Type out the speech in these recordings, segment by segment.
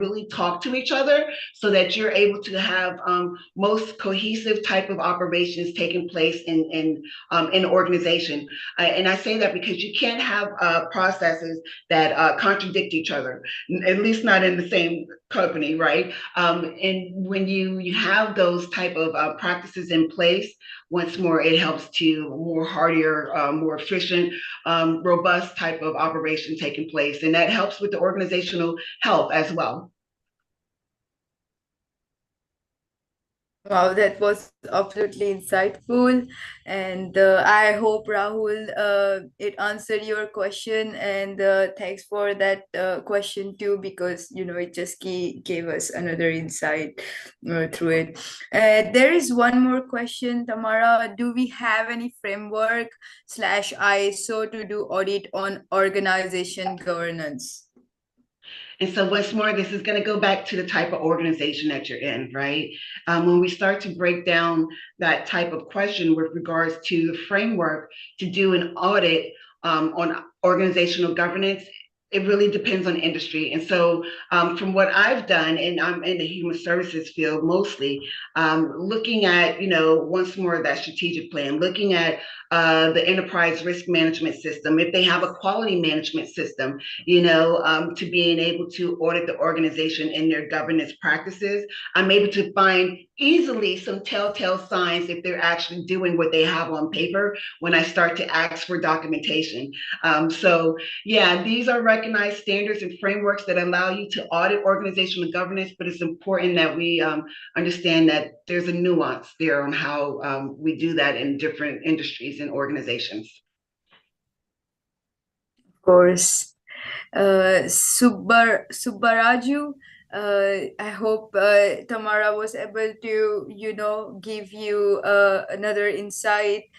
really talk to each other so that you're able to have most cohesive type of operations taking place in organization. And I say that because you can't have processes that contradict each other, at least not in the same company, right? And when you have those type of practices in place, once more, it helps to more hardier, more efficient, robust type of operation taking place. And that helps with the organizational health as well. Wow, that was absolutely insightful. And I hope, Rahul, it answered your question. And thanks for that question too, because, it just gave us another insight through it. There is one more question, Tamara. Do we have any framework slash ISO to do audit on organization governance? And so once more, this is going to go back to the type of organization that you're in, right? When we start to break down that type of question with regards to the framework to do an audit on organizational governance, it really depends on industry. And so from what I've done, and I'm in the human services field mostly, looking at, once more that strategic plan, looking at the enterprise risk management system, if they have a quality management system, to being able to audit the organization in their governance practices, I'm able to find easily some telltale signs if they're actually doing what they have on paper when I start to ask for documentation. So yeah, these are recognized standards and frameworks that allow you to audit organizational governance, but it's important that we understand that there's a nuance there on how we do that in different industries and organizations. Of course. Subbaraju, I hope Tamara was able to, give you another insight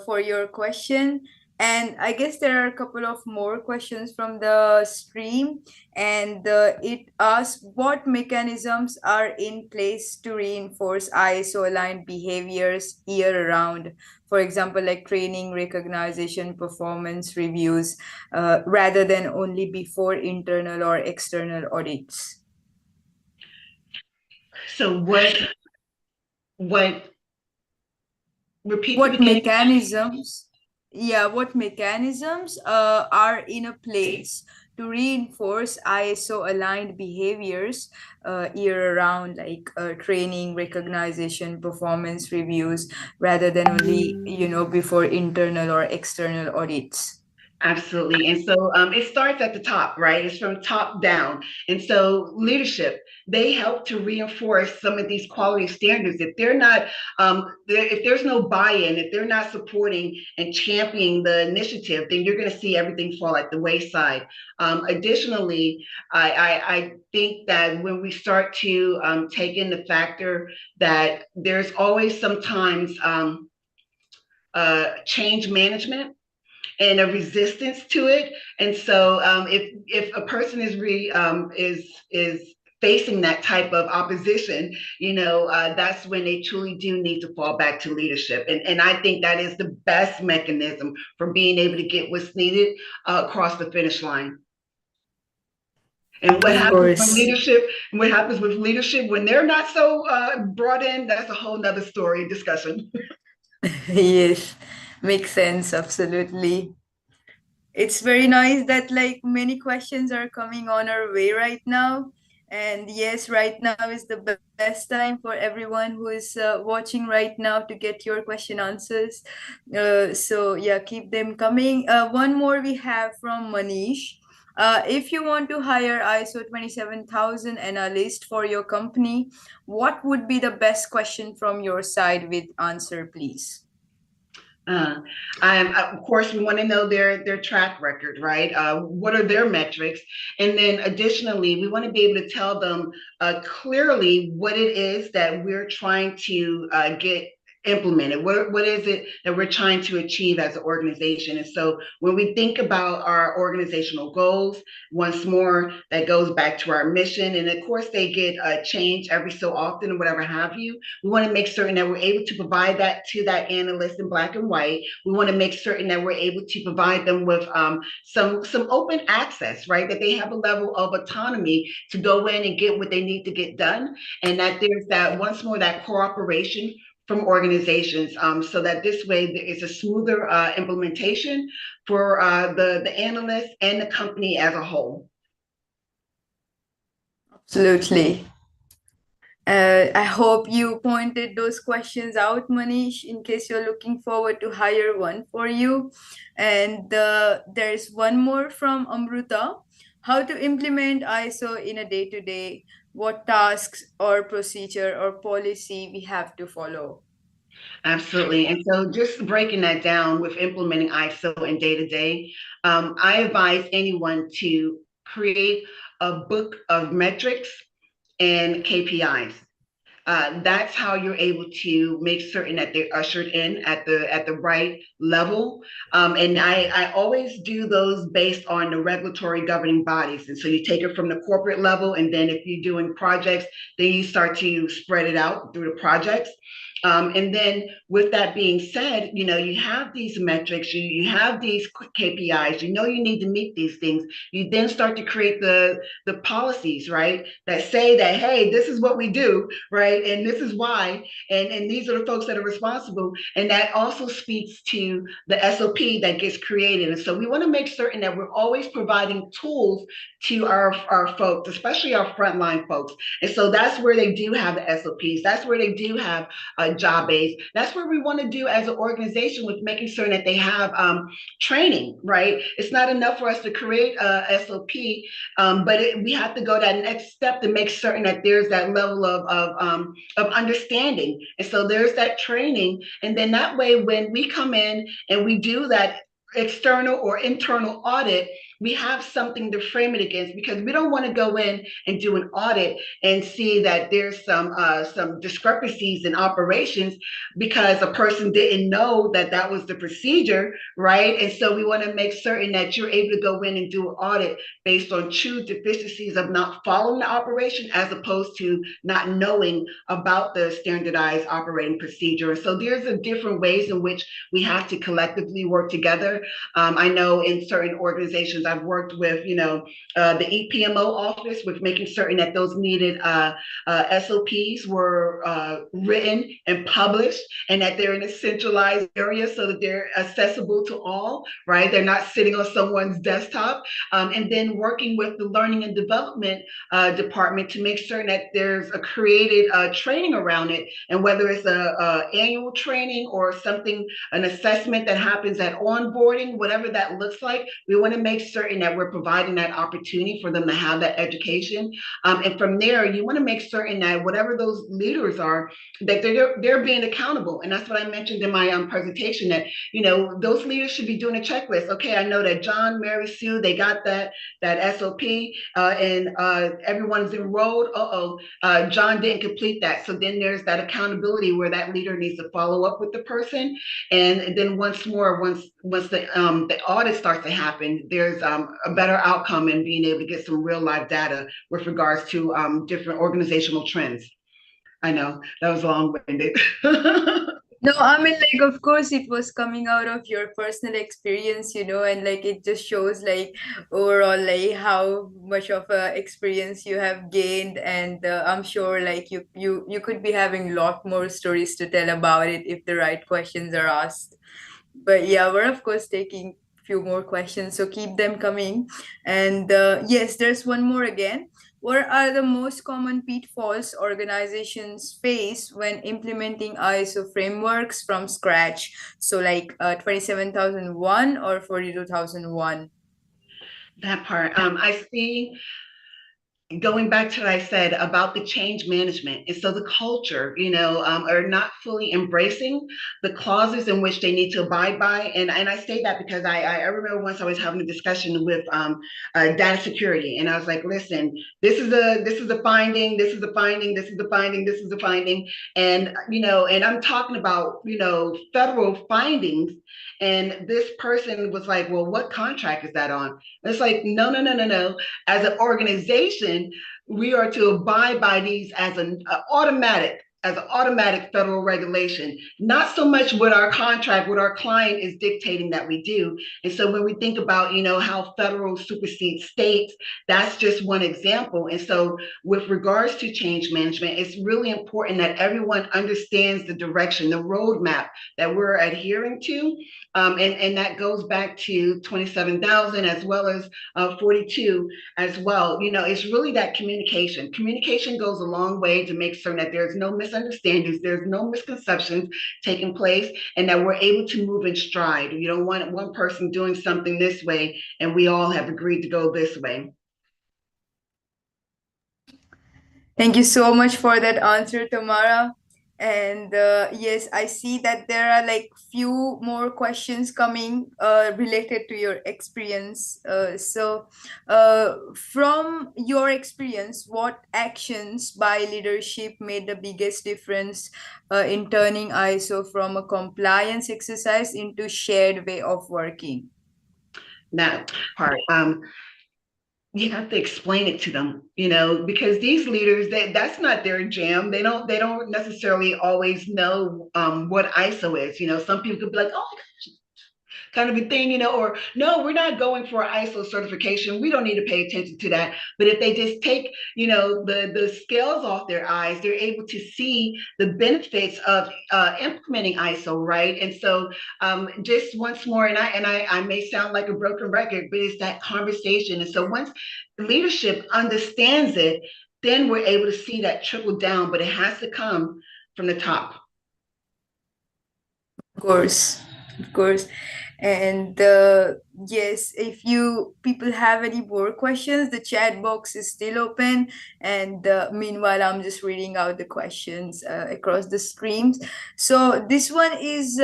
for your question. And I guess there are a couple of more questions from the stream, and it asks what mechanisms are in place to reinforce ISO aligned behaviors year round. For example, like training, recognition, performance reviews, rather than only before internal or external audits. So what repeat the What beginning? mechanisms, what mechanisms are in a place to reinforce ISO aligned behaviors year round, like training, recognition, performance reviews, rather than only, before internal or external audits? Absolutely. And so it starts at the top, right? It's from top down. And so leadership, they help to reinforce some of these quality standards. If they're not, if there's no buy-in, if they're not supporting and championing the initiative, then you're going to see everything fall at the wayside. Additionally, I think that when we start to take in the factor that there's always sometimes change management and a resistance to it. And so if a person is facing that type of opposition, that's when they truly do need to fall back to leadership. And I think that is the best mechanism for being able to get what's needed across the finish line. And what Of happens when course. leadership, what happens with leadership when they're not so brought in, that's a whole nother story discussion. Yes, makes sense, absolutely. It's very nice that like many questions are coming on our way right now. And yes, right now is the best time for everyone who is watching right now to get your question answers. So yeah, keep them coming. One more we have from Manish. If you want to hire ISO 27000 analyst for your company, what would be the best question from your side with answer, please? Uh, of course, we want to know their track record, right? What are their metrics? And then additionally, we want to be able to tell them clearly what it is that we're trying to get implemented? What is it that we're trying to achieve as an organization? And so when we think about our organizational goals, once more, that goes back to our mission. And of course, they get changed every so often or whatever have you. We want to make certain that we're able to provide that to that analyst in black and white. We want to make certain that we're able to provide them with some open access, right? That they have a level of autonomy to go in and get what they need to get done, and that there's that once more that cooperation from organizations, so that this way it's a smoother implementation for the analyst and the company as a whole. Absolutely. I hope you pointed those questions out, Manish, in case you're looking forward to hire one for you. And there's one more from Amruta. How to implement ISO in a day-to-day, what tasks or procedure or policy we have to follow. Absolutely. And so just breaking that down with implementing ISO in day to day, I advise anyone to create a book of metrics and KPIs. That's how you're able to make certain that they're ushered in at the right level. And I always do those based on the regulatory governing bodies. And so you take it from the corporate level, and then if you're doing projects, then you start to spread it out through the projects. And then with that being said, you have these metrics, you have these KPIs, you need to meet these things. You then start to create the policies, right? That say that, hey, this is what we do, right? And this is why, and these are the folks that are responsible. And that also speaks to the SOP that gets created. And so we want to make certain that we're always providing tools to our folks, especially our frontline folks. And so that's where they do have the SOPs. That's where they do have job aids. That's where we want to do as an organization with making sure that they have training, right? It's not enough for us to create a SOP, but we have to go that next step to make certain that there's that level of understanding. And so there's that training. And then that way, when we come in and we do that external or internal audit, we have something to frame it against, because we don't want to go in and do an audit and see that there's some discrepancies in operations because a person didn't know that that was the procedure, right? And so we want to make certain that you're able to go in and do an audit based on true deficiencies of not following the operation, as opposed to not knowing about the standardized operating procedure. So there's a different ways in which we have to collectively work together. I know in certain organizations I've worked with, the EPMO office, with making certain that those needed SOPs were written and published, and that they're in a centralized area so that they're accessible to all, right? They're not sitting on someone's desktop. And then working with the learning and development department to make certain that there's a created training around it. And whether it's a annual training or something, an assessment that happens at onboarding, whatever that looks like, we want to make certain that we're providing that opportunity for them to have that education. And from there, you want to make certain that whatever those leaders are, that they're being accountable. And that's what I mentioned in my presentation, that those leaders should be doing a checklist. Okay, I know that John, Mary, Sue, they got that SOP, and everyone's enrolled. John didn't complete that. So then there's that accountability where that leader needs to follow up with the person. And then once the audit starts to happen, there's a better outcome in being able to get some real life data with regards to different organizational trends. I know that was long-winded. No, I mean, like, of course, it was coming out of your personal experience, and like it just shows, like, overall, like, how much of a experience you have gained, and I'm sure, like, you could be having a lot more stories to tell about it if the right questions are asked. But yeah, we're of course taking few more questions, so keep them coming. And yes, there's one more again. What are the most common pitfalls organizations face when implementing ISO frameworks from scratch? So like 27001 or 42001? That part. I see going back to what I said about the change management. And so the culture, are not fully embracing the clauses in which they need to abide by. And I say that because I remember once I was having a discussion with data security, and I was like, listen, this is a finding, this is a finding, this is a finding, this is a finding, and I'm talking about federal findings. And this person was like, well, what contract is that on? And it's like, no, no, no, no, no. As an organization, we are to abide by these as an automatic federal regulation, not so much what our contract, what our client is dictating that we do. And so when we think about, how federal supersedes states, that's just one example. And so with regards to change management, it's really important that everyone understands the direction, the roadmap that we're adhering to. And that goes back to 27,000 as well as 42 as well. It's really that communication. Communication goes a long way to make certain that there's no misunderstandings, there's no misconceptions taking place, and that we're able to move in stride. You don't want one person doing something this way and we all have agreed to go this way. Thank you so much for that answer, Tamara. And yes, I see that there are like few more questions coming related to your experience. From your experience, what actions by leadership made the biggest difference in turning ISO from a compliance exercise into shared way of working? That part. You have to explain it to them, because these leaders, that's not their jam. They don't necessarily always know what ISO is. Some people could be like, oh, kind of a thing, or no, we're not going for ISO certification. We don't need to pay attention to that. But if they just take, the scales off their eyes, they're able to see the benefits of implementing ISO, right? And so just once more, and I may sound like a broken record, but it's that conversation. And so once leadership understands it, then we're able to see that trickle down, but it has to come from the top. Of course, of course. And yes, if you people have any more questions, the chat box is still open. And meanwhile, I'm just reading out the questions across the streams. So this one is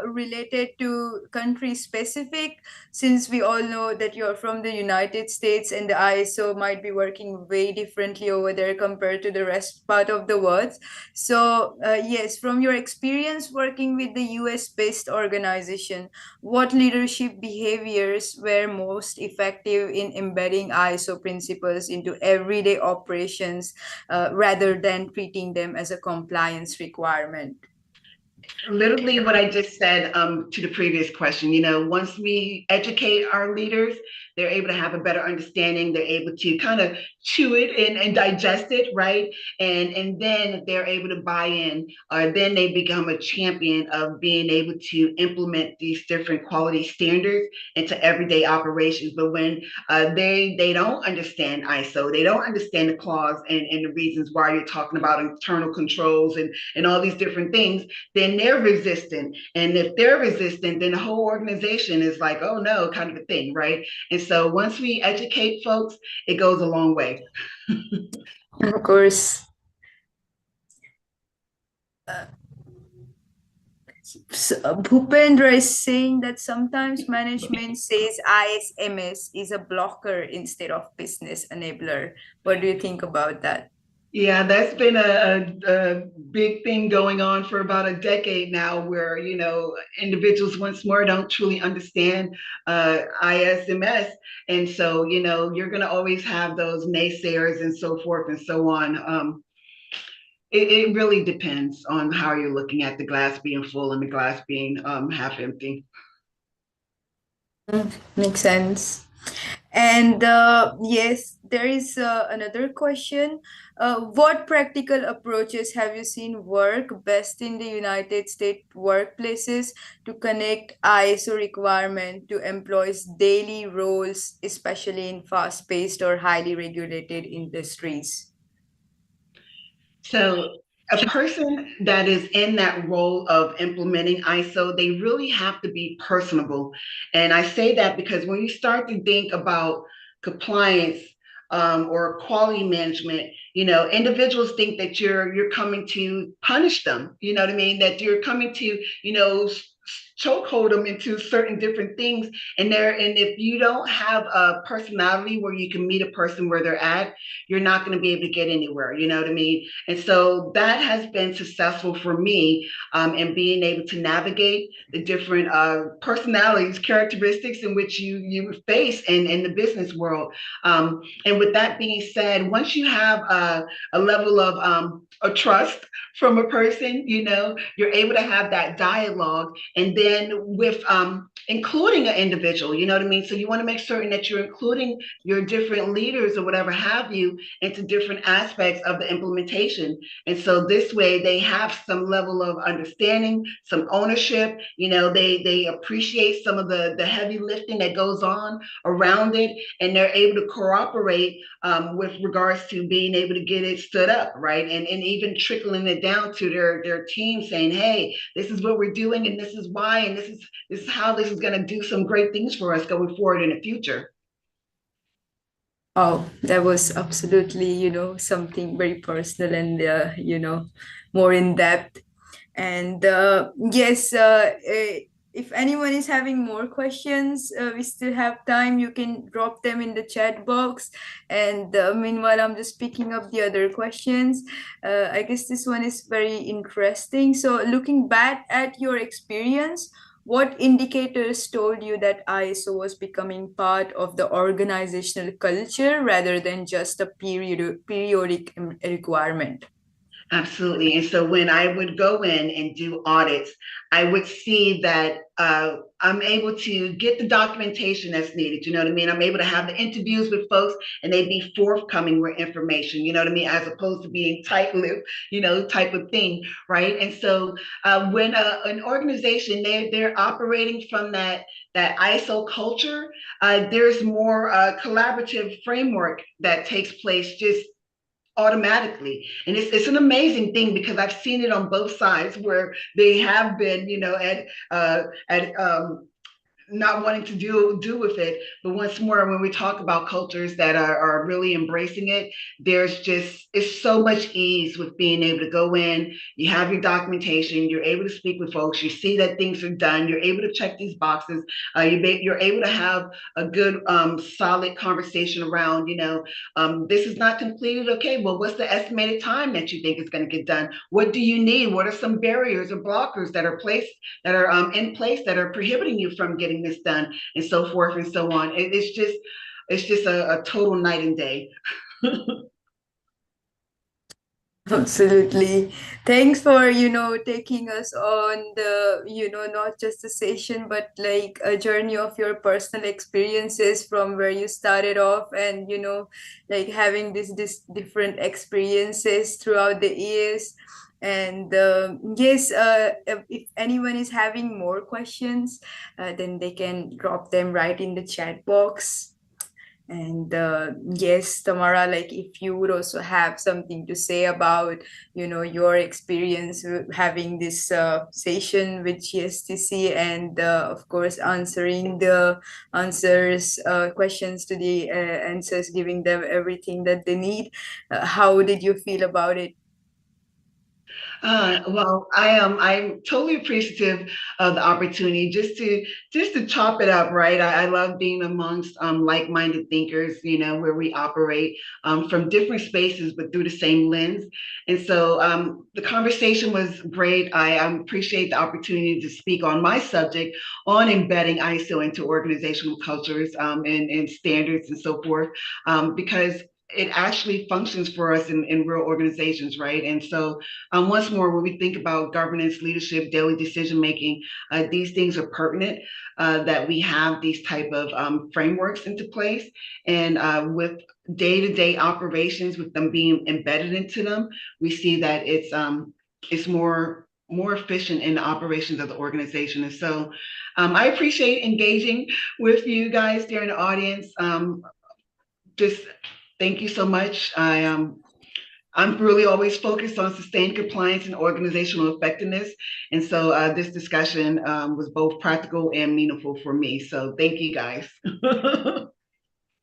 related to country specific, since we all know that you're from the United States and the ISO might be working way differently over there compared to the rest part of the world. So yes, from your experience working with the US-based organization, what leadership behaviors were most effective in embedding ISO principles into everyday operations rather than treating them as a compliance requirement? Literally what I just said to the previous question. Once we educate our leaders, they're able to have a better understanding. They're able to kind of chew it and digest it, right? And then they're able to buy in, or then they become a champion of being able to implement these different quality standards into everyday operations. But when they don't understand ISO, they don't understand the clause and the reasons why you're talking about internal controls and all these different things, then they're resistant. And if they're resistant, then the whole organization is like, oh no, kind of a thing, right? And so once we educate folks, it goes a long way. Of course. So, Bhupendra is saying that sometimes management says ISMS is a blocker instead of business enabler. What do you think about that? Yeah, that's been a big thing going on for about a decade now, where individuals once more don't truly understand ISMS, and so you're going to always have those naysayers and so forth and so on. It really depends on how you're looking at the glass being full and the glass being half empty. Makes sense. And yes, there is another question. What practical approaches have you seen work best in the United States workplaces to connect ISO requirement to employees' daily roles, especially in fast-paced or highly regulated industries? So a person that is in that role of implementing ISO, they really have to be personable. And I say that because when you start to think about compliance, or quality management, individuals think that you're coming to punish them. You know what I mean? That you're coming to, chokehold them into certain different things. And if you don't have a personality where you can meet a person where they're at, you're not going to be able to get anywhere. You know what I mean? And so that has been successful for me, in being able to navigate the different personalities, characteristics in which you face in the business world. And with that being said, once you have a level of a trust from a person, you're able to have that dialogue. And then with including an individual, you know what I mean? So you want to make certain that you're including your different leaders or whatever have you into different aspects of the implementation. And so this way they have some level of understanding, some ownership, they appreciate some of the heavy lifting that goes on around it, and they're able to cooperate with regards to being able to get it stood up, right? And even trickling it down to their team, saying, hey, this is what we're doing, and this is why, and this is how this is going to do some great things for us going forward in the future. Oh, that was absolutely, something very personal and, more in depth. And yes, if anyone is having more questions, we still have time. You can drop them in the chat box. And meanwhile, I'm just picking up the other questions. I guess this one is very interesting. So, looking back at your experience, what indicators told you that ISO was becoming part of the organizational culture rather than just a periodic requirement? Absolutely. And so when I would go in and do audits, I would see that I'm able to get the documentation that's needed. You know what I mean? I'm able to have the interviews with folks and they be forthcoming with information, you know what I mean? As opposed to being tight-lipped, type of thing, right? And so when an organization, they're operating from that ISO culture, there's more collaborative framework that takes place just automatically. And it's an amazing thing because I've seen it on both sides where they have been, at not wanting to do with it. But once more, when we talk about cultures that are really embracing it, it's so much ease with being able to go in, you have your documentation, you're able to speak with folks, you see that things are done, you're able to check these boxes, you're able to have a good solid conversation around, this is not completed. Okay, well, what's the estimated time that you think is going to get done? What do you need? What are some barriers or blockers that are in place that are prohibiting you from getting this done, and so forth and so on. It's just a total night and day. Absolutely. Thanks for, taking us on the, not just a session, but like a journey of your personal experiences from where you started off and, like having this different experiences throughout the years. And yes, if anyone is having more questions, then they can drop them right in the chat box. And yes, Tamara, like if you would also have something to say about, your experience having this session with GSTC and of course answering the questions to the answers, giving them everything that they need. How did you feel about it? Well, I'm totally appreciative of the opportunity just to chop it up, right? I love being amongst like-minded thinkers, where we operate from different spaces but through the same lens. And so the conversation was great. I appreciate the opportunity to speak on my subject on embedding ISO into organizational cultures, and standards and so forth, because it actually functions for us in real organizations, right? And so once more, when we think about governance, leadership, daily decision making, these things are pertinent, that we have these type of frameworks into place. And with day-to-day operations, with them being embedded into them, we see that it's more efficient in the operations of the organization. And so I appreciate engaging with you guys during the audience. Just thank you so much. I'm really always focused on sustained compliance and organizational effectiveness. And so this discussion was both practical and meaningful for me. So thank you guys.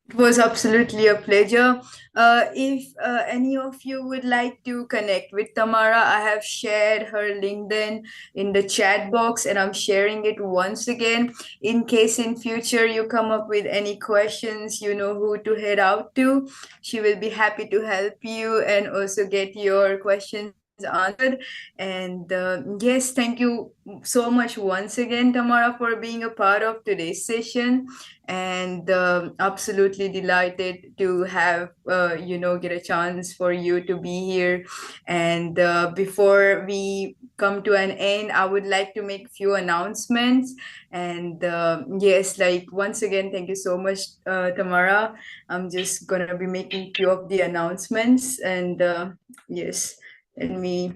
It was absolutely a pleasure. If any of you would like to connect with Tamara, I have shared her LinkedIn in the chat box and I'm sharing it once again. In case in future you come up with any questions, you know who to head out to. She will be happy to help you and also get your questions answered. And yes, thank you so much once again, Tamara, for being a part of today's session, and absolutely delighted to have get a chance for you to be here. And before we come to an end, I would like to make few announcements. And yes, like once again, thank you so much, Tamara. I'm just gonna be making few of the announcements. And yes, let me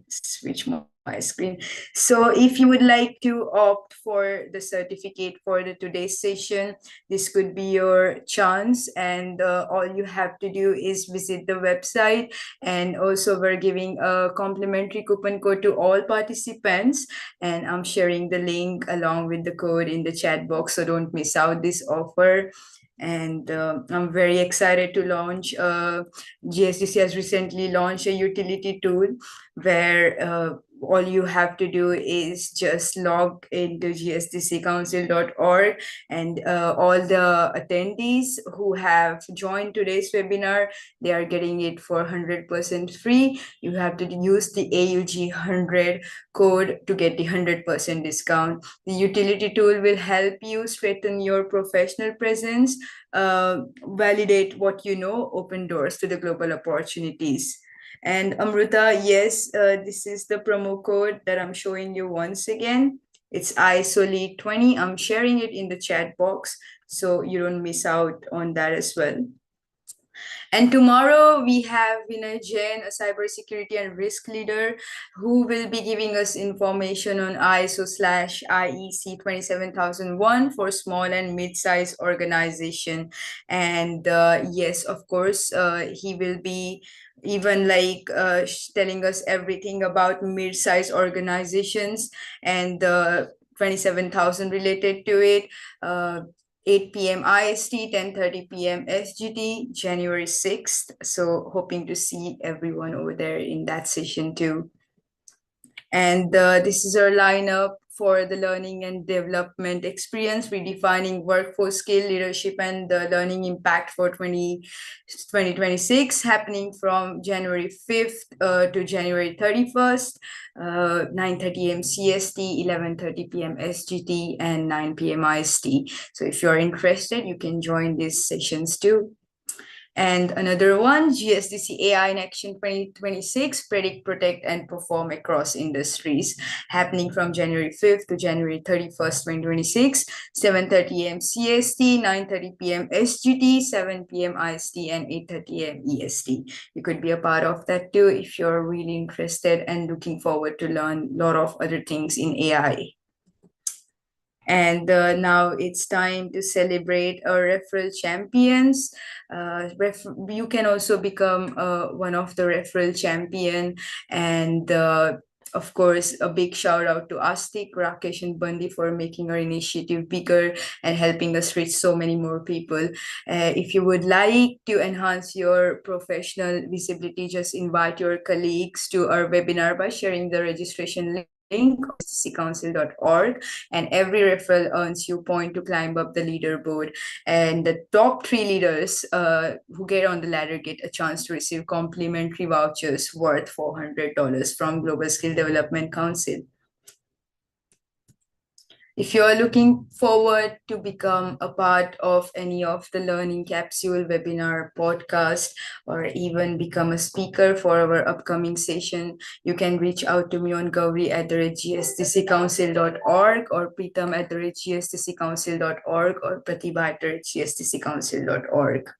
switch my screen. So if you would like to opt for the certificate for the today's session, this could be your chance. And all you have to do is visit the website. And also we're giving a complimentary coupon code to all participants. And I'm sharing the link along with the code in the chat box. So don't miss out this offer. And I'm very excited to launch. GSDC has recently launched a utility tool where all you have to do is just log into gsdccouncil.org, and all the attendees who have joined today's webinar, they are getting it for 100% free. You have to use the AUG 100 code to get the 100% discount. The utility tool will help you strengthen your professional presence, validate what you know, open doors to the global opportunities. And Amruta, yes, this is the promo code that I'm showing you once again. It's ISOLE20. I'm sharing it in the chat box so you don't miss out on that as well. And tomorrow we have Vinay Jain, a cybersecurity and risk leader, who will be giving us information on ISO/IEC 27001 for small and mid-sized organization. And yes, of course, he will be even telling us everything about mid-sized organizations and 27,000 related to it. 8 p.m. IST, 10:30 p.m. SGT, January 6th. So hoping to see everyone over there in that session too. And this is our lineup for the learning and development experience, redefining workforce skill, leadership, and the learning impact for 2026, happening from January 5th to January 31st, 9:30 a.m. CST, 11:30 p.m. SGT, and 9 p.m. IST. So if you're interested, you can join these sessions too. And another one, GSDC AI in Action 2026, Predict, Protect, and Perform across industries, happening from January 5th to January 31st, 2026, 7:30 a.m. CST, 9:30 p.m. SGT, 7 p.m. IST, and 8:30 a.m. EST. You could be a part of that too if you're really interested and looking forward to learn a lot of other things in AI. And now it's time to celebrate our referral champions. You can also become one of the referral champion. And of course, a big shout out to Astik, Rakesh, and Bundy for making our initiative bigger and helping us reach so many more people. If you would like to enhance your professional visibility, just invite your colleagues to our webinar by sharing the registration link on gsdccouncil.org, and every referral earns you point to climb up the leaderboard. And the top 3 leaders who get on the ladder get a chance to receive complimentary vouchers worth $400 from Global Skill Development Council. If you are looking forward to become a part of any of the Learning Capsule webinar podcast, or even become a speaker for our upcoming session, you can reach out to me on gauri@gsdccouncil.org, or pritam@gsdccouncil.org, or pratibha@gsdccouncil.org.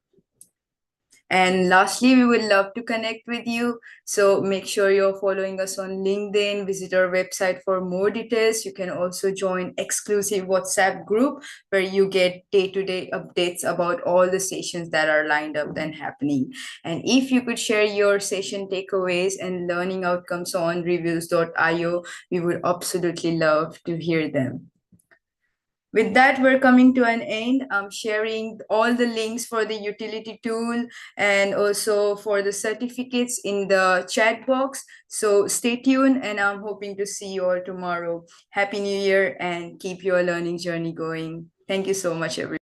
And lastly, we would love to connect with you. So make sure you're following us on LinkedIn, visit our website for more details. You can also join exclusive WhatsApp group where you get day-to-day updates about all the sessions that are lined up and happening. And if you could share your session takeaways and learning outcomes on reviews.io, we would absolutely love to hear them. With that, we're coming to an end. I'm sharing all the links for the utility tool and also for the certificates in the chat box. So stay tuned, and I'm hoping to see you all tomorrow. Happy New Year and keep your learning journey going. Thank you so much, everyone.